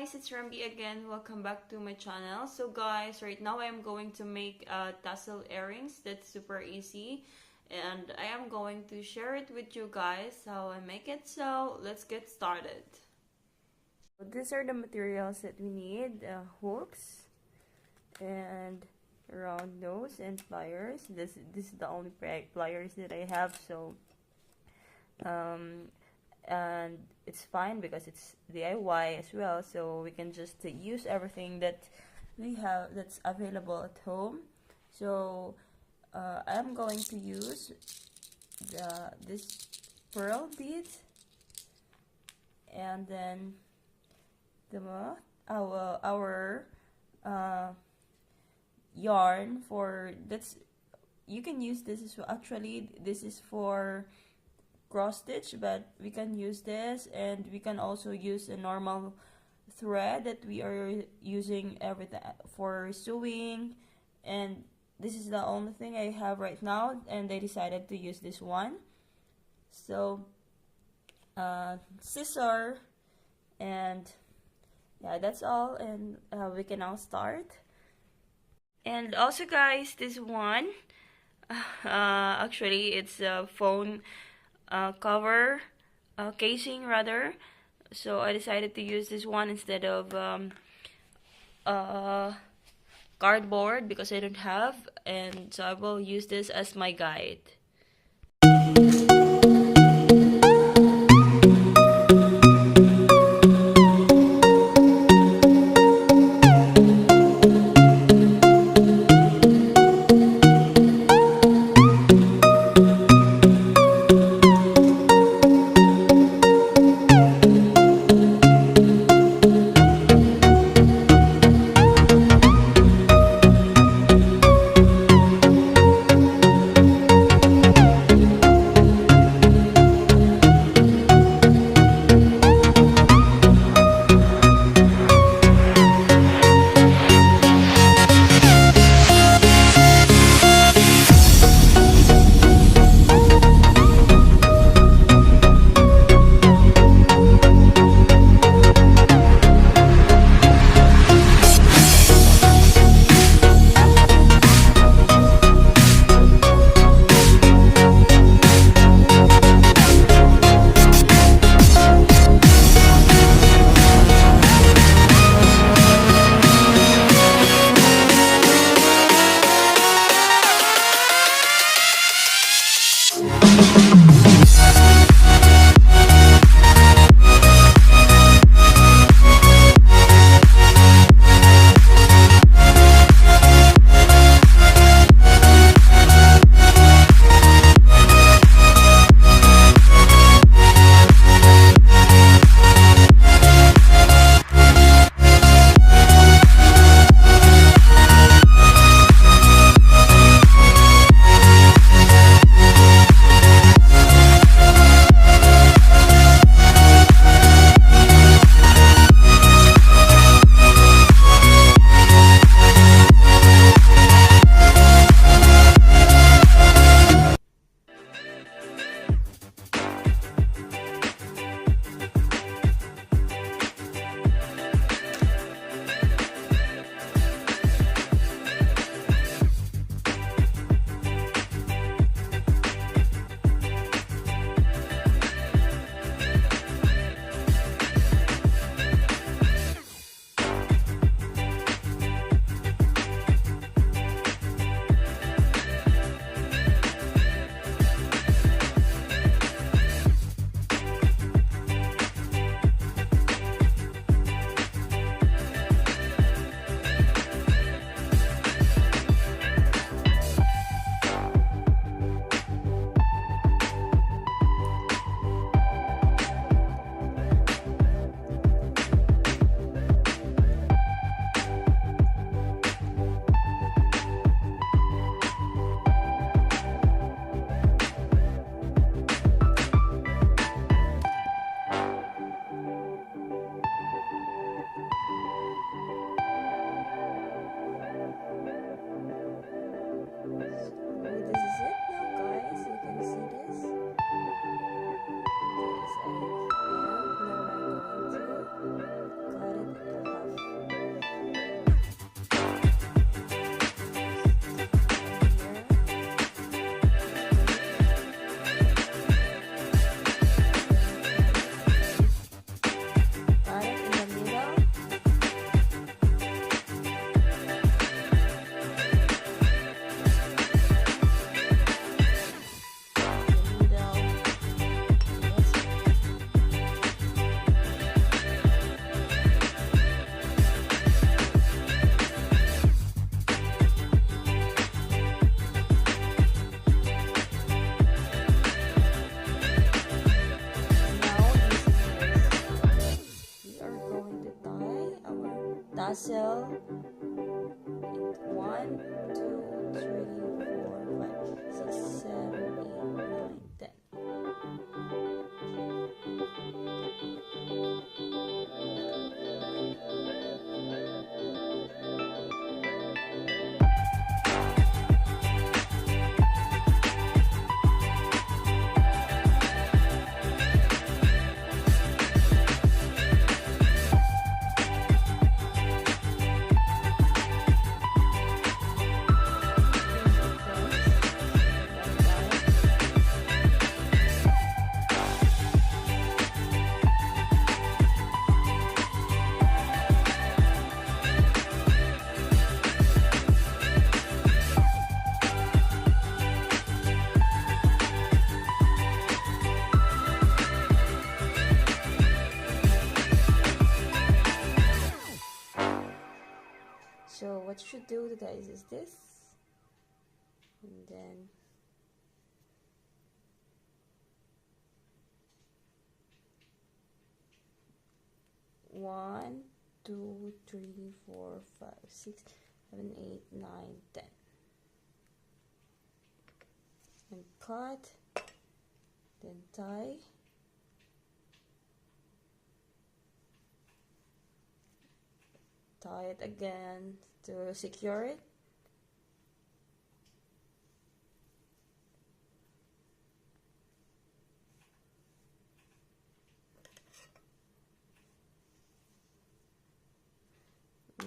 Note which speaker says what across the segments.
Speaker 1: guys, it's Rambi again. Welcome back to my channel. So guys, right now I am going to make tassel earrings. That's super easy. And I am going to share it with you guys how I make it. So let's get started. These are the materials that we need. Hooks and round nose and pliers. This is the only pliers that I have. So and it's fine because it's DIY as well, so we can just use everything that we have that's available at home. So I'm going to use this pearl beads, and then our yarn for that's you can use this as well. Actually, this is for cross stitch, but we can use this, and we can also use a normal thread that we are using everything for sewing. And this is the only thing I have right now, and I decided to use this one. So scissor, and yeah, that's all, and we can now start. And also guys, this one actually it's a phone cover casing rather, so I decided to use this one instead of cardboard because I don't have, and so I will use this as my guide. tassel. 1, 2, 3, 4, 5, 6, 7, 8, 9, 10. So what you should do, guys, is this, and then one, two, three, four, 5, 6, 7, 8, 9, 10, and cut, then tie. Tie it again to secure it.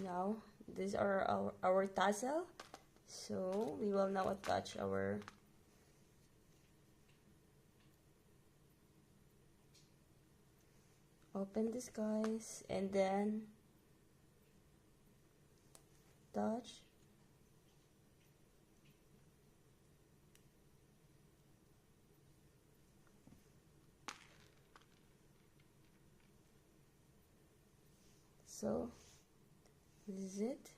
Speaker 1: Now, these are our tassel. So, we will now attach our open this, guys, and then touch. So this is it.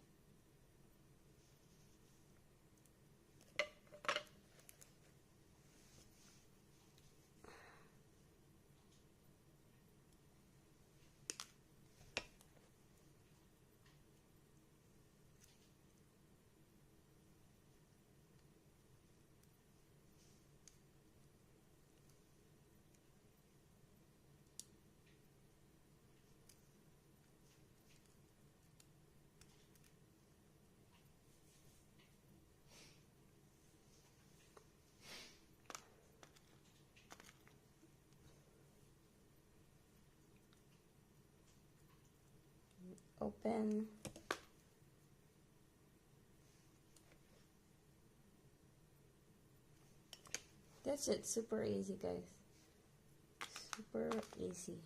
Speaker 1: Open. That's it. Super easy, guys. Super easy.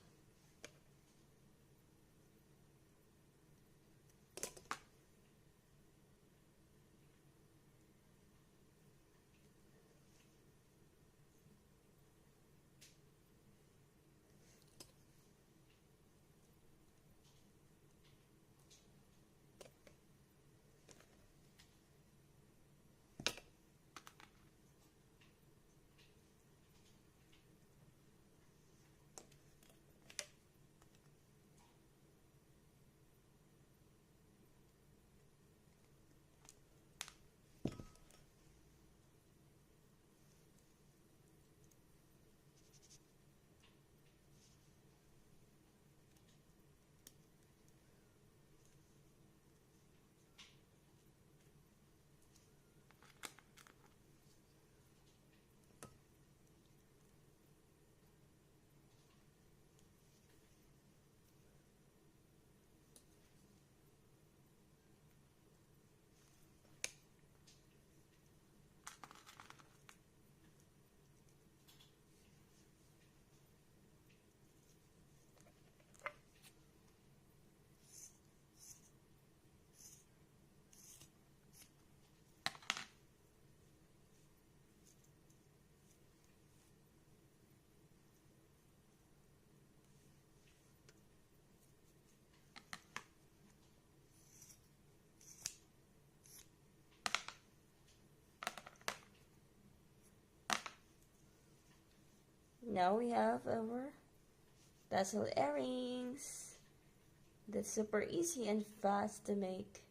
Speaker 1: Now we have our tassel earrings. That's super easy and fast to make.